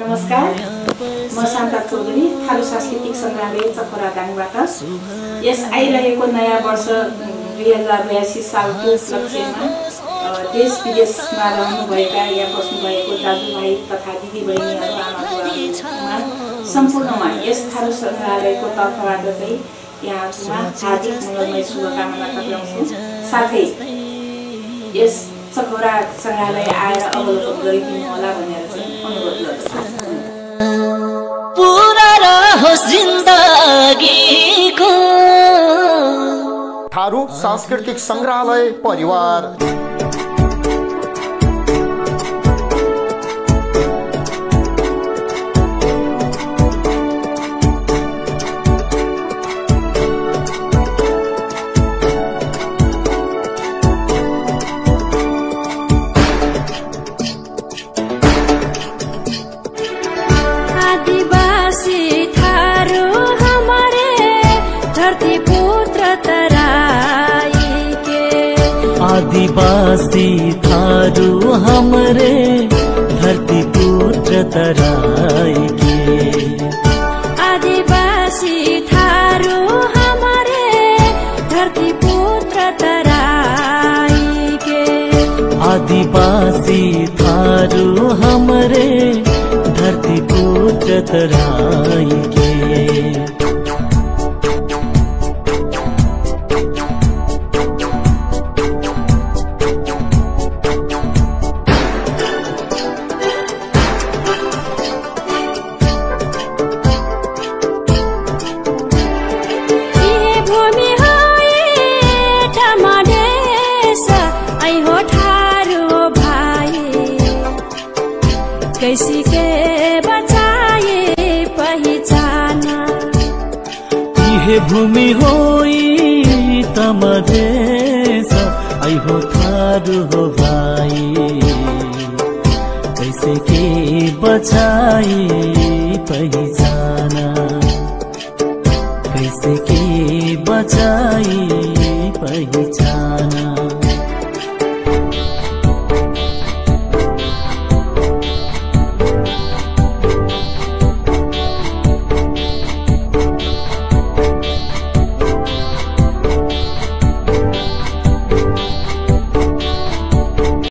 नमस्कार, म शान्ता चौधरी थारू सांस्कृतिक संग्रहालय चखरा दाङबाट यस आइरहेको नयाँ वर्ष 2082 सालको उपलक्ष्यमा देश विदेशमा रहनुभएका या बस्नुभएको दाजुभाइ तथा दिदीबहिनीहरू आमाबुवाहरूमा सम्पूर्णमा यस थारू संग्रहालयको तर्फबाट चाहिँ यहाँहरूमा हार्दिक मङ्गलमय शुभकामना टक्राउँछु। साथै यस चखरा संग्रहालय आएर अवलोकन गरिदिनु होला भनेर चाहिँ अनुरोध गर्छु। पूरा रहोस् जिन्दगीको थारू सांस्कृतिक संग्रहालय परिवार। आदिवासी थारू हमरे धरती पुत्र तराई के, आदिवासी थारू हमारे धरती पुत्र तराई के, आदिवासी थारू हमरे धरती पुत्र तराई के। कैसी के बचाए पहिचाना, यह भूमि होई तमदेश आई हो थारू हो भाई। कैसे के बचाए पहिचाना, कैसे के बचाए पहिचाना।